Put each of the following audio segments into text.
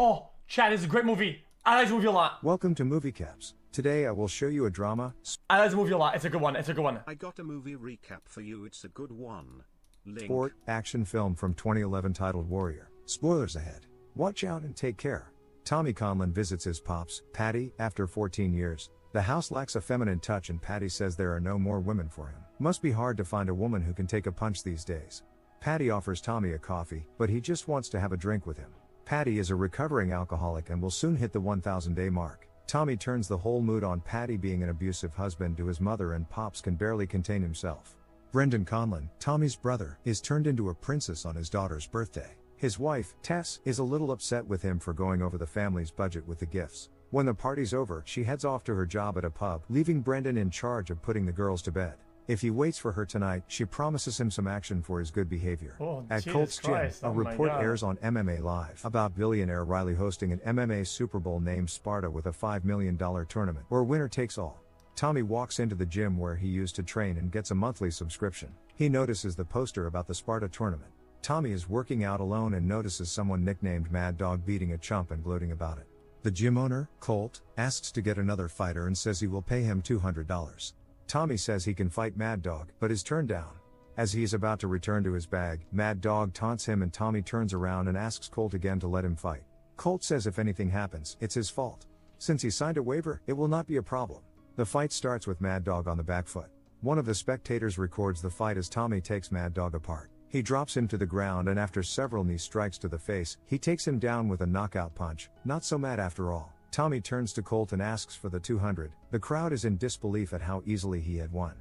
Oh, Chad, this is a great movie. I like this movie a lot. Welcome to Movie Caps. Today I will show you a drama. I like this movie a lot. It's a good one. It's a good one. I got a movie recap for you. It's a good one. Link. Sport action film from 2011 titled Warrior. Spoilers ahead. Watch out and take care. Tommy Conlon visits his pops, Patty, after 14 years. The house lacks a feminine touch and Patty says there are no more women for him. Must be hard to find a woman who can take a punch these days. Patty offers Tommy a coffee, but he just wants to have a drink with him. Patty is a recovering alcoholic and will soon hit the 1,000-day mark. Tommy turns the whole mood on Patty being an abusive husband to his mother and Pops can barely contain himself. Brendan Conlon, Tommy's brother, is turned into a princess on his daughter's birthday. His wife, Tess, is a little upset with him for going over the family's budget with the gifts. When the party's over, she heads off to her job at a pub, leaving Brendan in charge of putting the girls to bed. If he waits for her tonight, she promises him some action for his good behavior. At Colt's Gym, a report airs on MMA Live about billionaire Riley hosting an MMA Super Bowl named Sparta with a $5 million tournament, where winner takes all. Tommy walks into the gym where he used to train and gets a monthly subscription. He notices the poster about the Sparta tournament. Tommy is working out alone and notices someone nicknamed Mad Dog beating a chump and gloating about it. The gym owner, Colt, asks to get another fighter and says he will pay him $200. Tommy says he can fight Mad Dog, but is turned down. As he is about to return to his bag, Mad Dog taunts him and Tommy turns around and asks Colt again to let him fight. Colt says if anything happens, it's his fault. Since he signed a waiver, it will not be a problem. The fight starts with Mad Dog on the back foot. One of the spectators records the fight as Tommy takes Mad Dog apart. He drops him to the ground and after several knee strikes to the face, he takes him down with a knockout punch. Not so mad after all. Tommy turns to Colt and asks for the 200. The crowd is in disbelief at how easily he had won.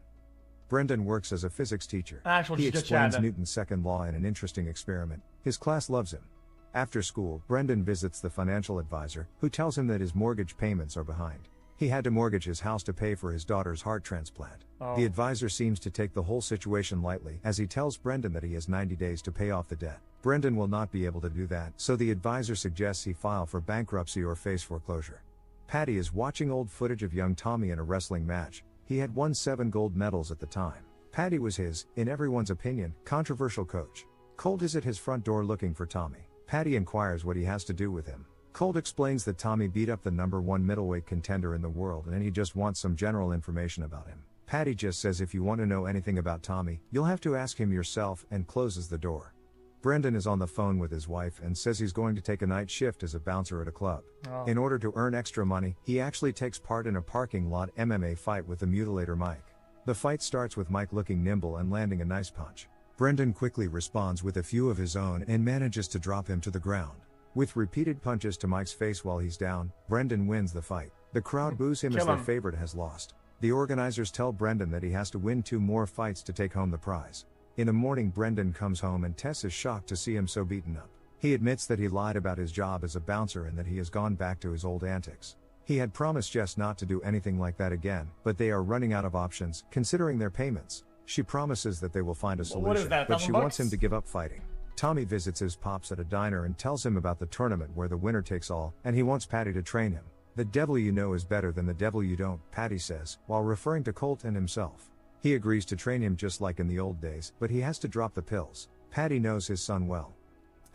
Brendan works as a physics teacher. He explains Newton's second law in an interesting experiment. His class loves him. After school, Brendan visits the financial advisor, who tells him that his mortgage payments are behind. He had to mortgage his house to pay for his daughter's heart transplant. The advisor seems to take the whole situation lightly, as he tells Brendan that he has 90 days to pay off the debt. Brendan will not be able to do that, so the advisor suggests he file for bankruptcy or face foreclosure. Patty is watching old footage of young Tommy in a wrestling match. He had won 7 gold medals at the time. Patty was his, in everyone's opinion, controversial coach. Colt is at his front door looking for Tommy. Patty inquires what he has to do with him. Colt explains that Tommy beat up the #1 middleweight contender in the world and he just wants some general information about him. Patty just says if you want to know anything about Tommy, you'll have to ask him yourself and closes the door. Brendan is on the phone with his wife and says he's going to take a night shift as a bouncer at a club. In order to earn extra money, he actually takes part in a parking lot MMA fight with the mutilator Mike. The fight starts with Mike looking nimble and landing a nice punch. Brendan quickly responds with a few of his own and manages to drop him to the ground. With repeated punches to Mike's face while he's down, Brendan wins the fight. The crowd boos him as their favorite has lost. The organizers tell Brendan that he has to win 2 more fights to take home the prize. In the morning, Brendan comes home and Tess is shocked to see him so beaten up. He admits that he lied about his job as a bouncer and that he has gone back to his old antics. He had promised Jess not to do anything like that again, but they are running out of options, considering their payments. She promises that they will find a solution, but she wants him to give up fighting. Tommy visits his pops at a diner and tells him about the tournament where the winner takes all, and he wants Patty to train him. The devil you know is better than the devil you don't, Patty says, while referring to Colt and himself. He agrees to train him just like in the old days, but he has to drop the pills. Patty knows his son well.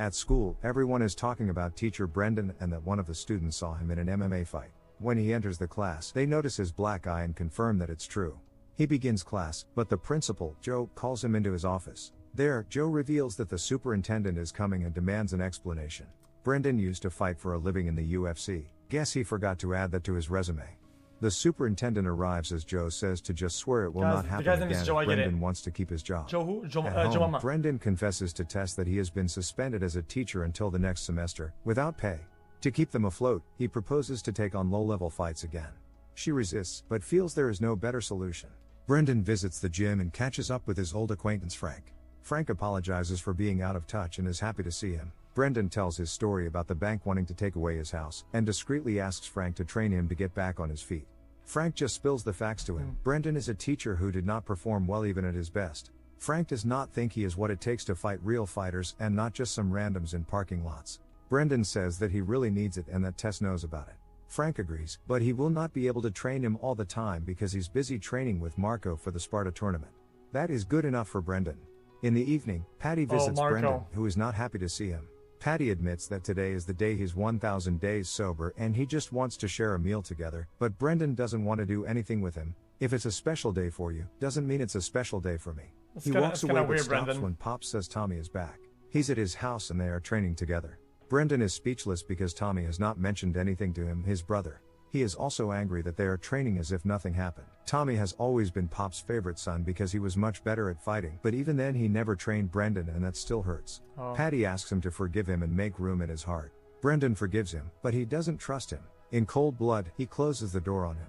At school, everyone is talking about teacher Brendan and that one of the students saw him in an MMA fight. When he enters the class, they notice his black eye and confirm that it's true. He begins class, but the principal, Joe, calls him into his office. There, Joe reveals that the superintendent is coming and demands an explanation. Brendan used to fight for a living in the UFC. Guess he forgot to add that to his resume. The superintendent arrives as Joe says to just swear it will not happen again if Brendan wants to keep his job. At home, Brendan confesses to Tess that he has been suspended as a teacher until the next semester, without pay. To keep them afloat, he proposes to take on low-level fights again. She resists, but feels there is no better solution. Brendan visits the gym and catches up with his old acquaintance Frank. Frank apologizes for being out of touch and is happy to see him. Brendan tells his story about the bank wanting to take away his house, and discreetly asks Frank to train him to get back on his feet. Frank just spills the facts to him. Brendan is a teacher who did not perform well even at his best. Frank does not think he is what it takes to fight real fighters and not just some randoms in parking lots. Brendan says that he really needs it and that Tess knows about it. Frank agrees, but he will not be able to train him all the time because he's busy training with Marco for the Sparta tournament. That is good enough for Brendan. In the evening, Patty visits Brendan, who is not happy to see him. Patty admits that today is the day he's 1,000 days sober and he just wants to share a meal together, but Brendan doesn't want to do anything with him. If it's a special day for you, doesn't mean it's a special day for me. He walks away but stops when Pops says Tommy is back. He's at his house and they are training together. Brendan is speechless because Tommy has not mentioned anything to him, his brother. He is also angry that they are training as if nothing happened. Tommy has always been Pop's favorite son because he was much better at fighting, but even then he never trained Brendan and that still hurts. Patty asks him to forgive him and make room in his heart. Brendan forgives him, but he doesn't trust him. In cold blood, he closes the door on him.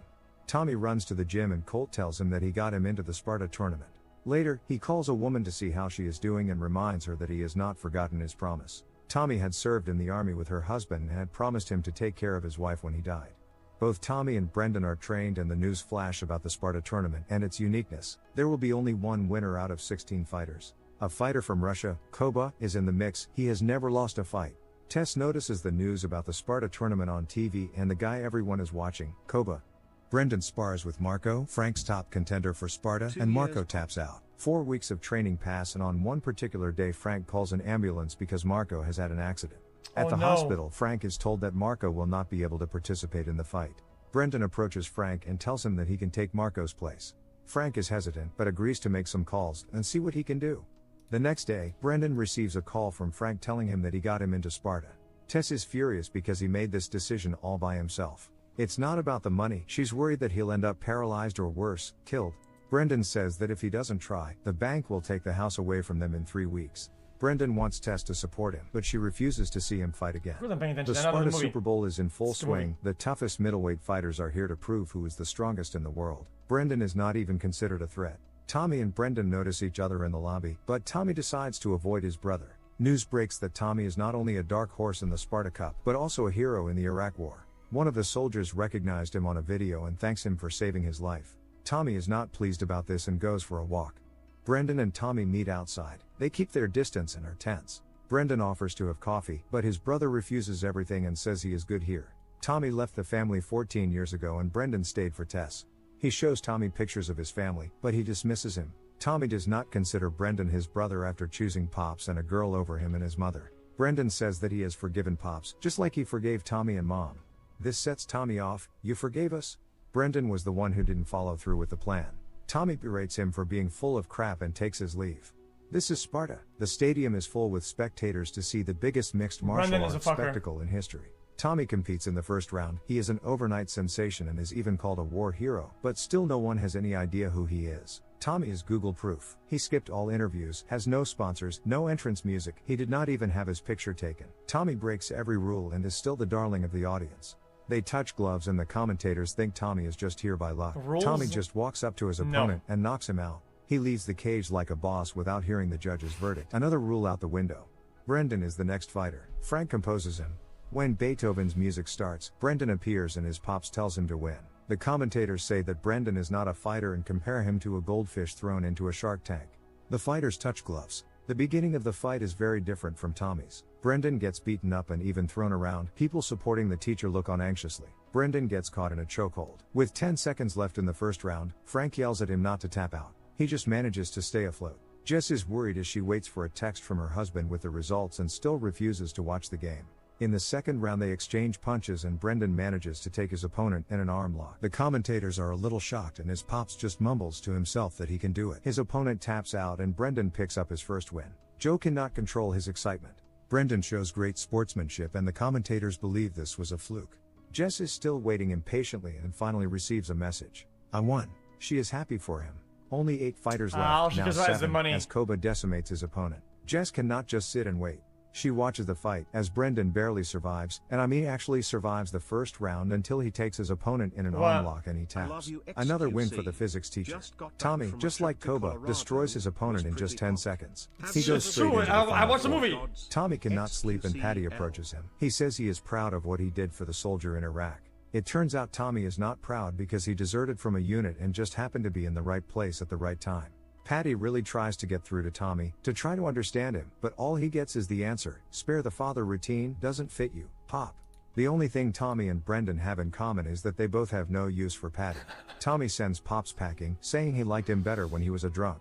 Tommy runs to the gym and Colt tells him that he got him into the Sparta tournament. Later, he calls a woman to see how she is doing and reminds her that he has not forgotten his promise. Tommy had served in the army with her husband and had promised him to take care of his wife when he died. Both Tommy and Brendan are trained and the news flash about the Sparta tournament and its uniqueness. There will be only one winner out of 16 fighters. A fighter from Russia, Koba, is in the mix. He has never lost a fight. Tess notices the news about the Sparta tournament on TV and the guy everyone is watching, Koba. Brendan spars with Marco, Frank's top contender for Sparta, and Marco taps out. 4 weeks of training pass and on one particular day Frank calls an ambulance because Marco has had an accident. At the hospital, Frank is told that Marco will not be able to participate in the fight. Brendan approaches Frank and tells him that he can take Marco's place. Frank is hesitant but agrees to make some calls and see what he can do. The next day, Brendan receives a call from Frank telling him that he got him into Sparta. Tess is furious because he made this decision all by himself. It's not about the money, she's worried that he'll end up paralyzed or worse, killed. Brendan says that if he doesn't try, the bank will take the house away from them in 3 weeks. Brendan wants Tess to support him, but she refuses to see him fight again. The Sparta Super Bowl is in full swing. The toughest middleweight fighters are here to prove who is the strongest in the world. Brendan is not even considered a threat. Tommy and Brendan notice each other in the lobby, but Tommy decides to avoid his brother. News breaks that Tommy is not only a dark horse in the Sparta Cup, but also a hero in the Iraq War. One of the soldiers recognized him on a video and thanks him for saving his life. Tommy is not pleased about this and goes for a walk. Brendan and Tommy meet outside. They keep their distance and are tense. Brendan offers to have coffee, but his brother refuses everything and says he is good here. Tommy left the family 14 years ago and Brendan stayed for Tess. He shows Tommy pictures of his family, but he dismisses him. Tommy does not consider Brendan his brother after choosing Pops and a girl over him and his mother. Brendan says that he has forgiven Pops, just like he forgave Tommy and Mom. This sets Tommy off. You forgave us? Brendan was the one who didn't follow through with the plan. Tommy berates him for being full of crap and takes his leave. This is Sparta. The stadium is full with spectators to see the biggest mixed martial arts spectacle in history. Tommy competes in the first round. He is an overnight sensation and is even called a war hero, but still no one has any idea who he is. Tommy is Google proof. He skipped all interviews, has no sponsors, no entrance music. He did not even have his picture taken. Tommy breaks every rule and is still the darling of the audience. They touch gloves and the commentators think Tommy is just here by luck. Tommy just walks up to his opponent and knocks him out. He leaves the cage like a boss without hearing the judge's verdict. Another rule out the window. Brendan is the next fighter. Frank composes him. When Beethoven's music starts, Brendan appears and his Pops tells him to win. The commentators say that Brendan is not a fighter and compare him to a goldfish thrown into a shark tank. The fighters touch gloves. The beginning of the fight is very different from Tommy's. Brendan gets beaten up and even thrown around. People supporting the teacher look on anxiously. Brendan gets caught in a chokehold. With 10 seconds left in the first round, Frank yells at him not to tap out. He just manages to stay afloat. Jess is worried as she waits for a text from her husband with the results and still refuses to watch the game. In the second round they exchange punches and Brendan manages to take his opponent in an arm lock. The commentators are a little shocked and his Pops just mumbles to himself that he can do it. His opponent taps out and Brendan picks up his first win. Joe cannot control his excitement. Brendan shows great sportsmanship and the commentators believe this was a fluke. Jess is still waiting impatiently and finally receives a message. I won. She is happy for him. Only 8 fighters left, now 7, as Koba decimates his opponent. Jess cannot just sit and wait. She watches the fight, as Brendan barely survives, and actually survives the first round until he takes his opponent in an arm lock and he taps. Another win for the physics teacher. Tommy, just like Koba, destroys his opponent in just 10 seconds. He goes straight into the I watched the movie. Tommy cannot sleep and Patty approaches him. He says he is proud of what he did for the soldier in Iraq. It turns out Tommy is not proud because he deserted from a unit and just happened to be in the right place at the right time. Patty really tries to get through to Tommy, to try to understand him, but all he gets is the answer, spare the father routine doesn't fit you, Pop. The only thing Tommy and Brendan have in common is that they both have no use for Patty. Tommy sends Pops packing, saying he liked him better when he was a drunk.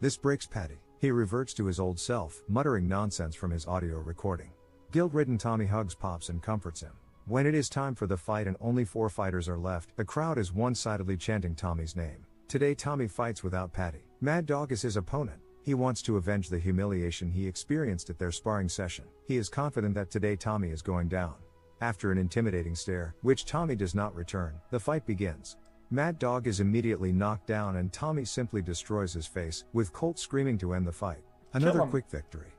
This breaks Patty. He reverts to his old self, muttering nonsense from his audio recording. Guilt-ridden Tommy hugs Pops and comforts him. When it is time for the fight and only 4 fighters are left, the crowd is one-sidedly chanting Tommy's name. Today Tommy fights without Patty. Mad Dog is his opponent. He wants to avenge the humiliation he experienced at their sparring session. He is confident that today Tommy is going down. After an intimidating stare, which Tommy does not return, the fight begins. Mad Dog is immediately knocked down and Tommy simply destroys his face, with Colt screaming to end the fight. Another quick victory.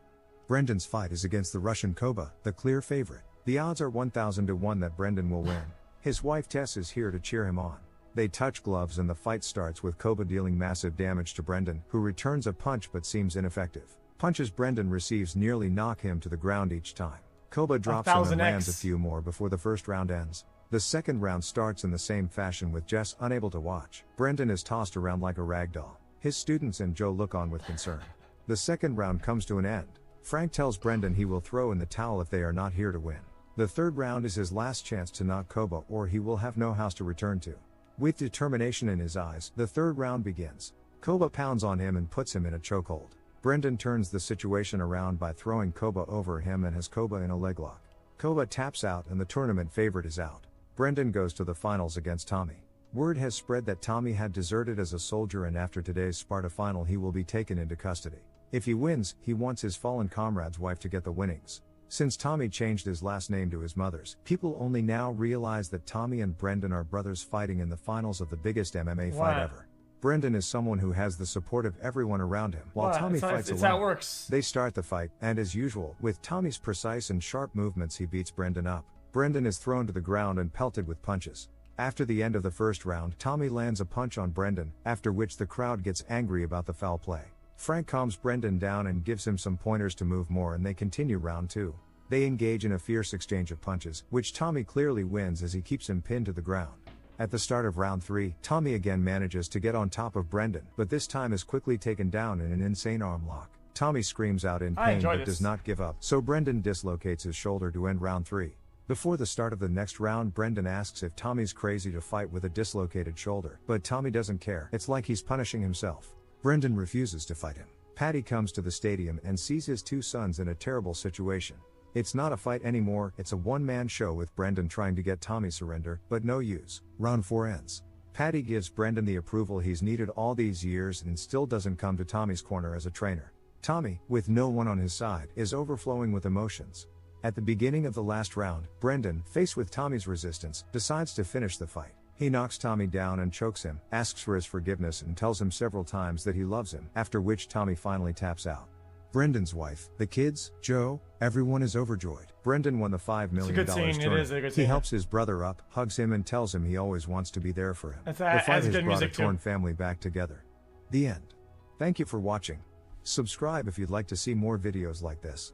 Brendan's fight is against the Russian Koba, the clear favorite. The odds are 1,000 to 1 that Brendan will win. His wife Tess is here to cheer him on. They touch gloves and the fight starts with Koba dealing massive damage to Brendan, who returns a punch but seems ineffective. Punches Brendan receives nearly knock him to the ground each time. Koba drops him and lands a few more before the first round ends. The second round starts in the same fashion with Jess unable to watch. Brendan is tossed around like a rag doll. His students and Joe look on with concern. The second round comes to an end. Frank tells Brendan he will throw in the towel if they are not here to win. The third round is his last chance to knock Koba or he will have no house to return to. With determination in his eyes, the third round begins. Koba pounds on him and puts him in a chokehold. Brendan turns the situation around by throwing Koba over him and has Koba in a leglock. Koba taps out and the tournament favorite is out. Brendan goes to the finals against Tommy. Word has spread that Tommy had deserted as a soldier and after today's Sparta final he will be taken into custody. If he wins, he wants his fallen comrade's wife to get the winnings. Since Tommy changed his last name to his mother's, people only now realize that Tommy and Brendan are brothers fighting in the finals of the biggest MMA fight ever. Brendan is someone who has the support of everyone around him, while Tommy fights alone. How it works. They start the fight, and as usual, with Tommy's precise and sharp movements he beats Brendan up. Brendan is thrown to the ground and pelted with punches. After the end of the first round, Tommy lands a punch on Brendan, after which the crowd gets angry about the foul play. Frank calms Brendan down and gives him some pointers to move more and they continue round 2. They engage in a fierce exchange of punches, which Tommy clearly wins as he keeps him pinned to the ground. At the start of round 3, Tommy again manages to get on top of Brendan, but this time is quickly taken down in an insane arm lock. Tommy screams out in pain but does not give up, so Brendan dislocates his shoulder to end round 3. Before the start of the next round, Brendan asks if Tommy's crazy to fight with a dislocated shoulder, but Tommy doesn't care. It's like he's punishing himself. Brendan refuses to fight him. Patty comes to the stadium and sees his 2 sons in a terrible situation. It's not a fight anymore, it's a one-man show with Brendan trying to get Tommy surrender, but no use. Round 4 ends. Patty gives Brendan the approval he's needed all these years and still doesn't come to Tommy's corner as a trainer. Tommy, with no one on his side, is overflowing with emotions. At the beginning of the last round, Brendan, faced with Tommy's resistance, decides to finish the fight. He knocks Tommy down and chokes him, asks for his forgiveness and tells him several times that he loves him, after which Tommy finally taps out. Brendan's wife, the kids, Joe, everyone is overjoyed. Brendan won the $5 million tournament. It is a good scene. He helps his brother up, hugs him and tells him he always wants to be there for him. The fight has brought a torn family back together. The end. Thank you for watching. Subscribe if you'd like to see more videos like this.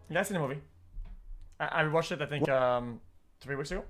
Yeah, I've seen the movie. I watched it, I think, 3 weeks ago.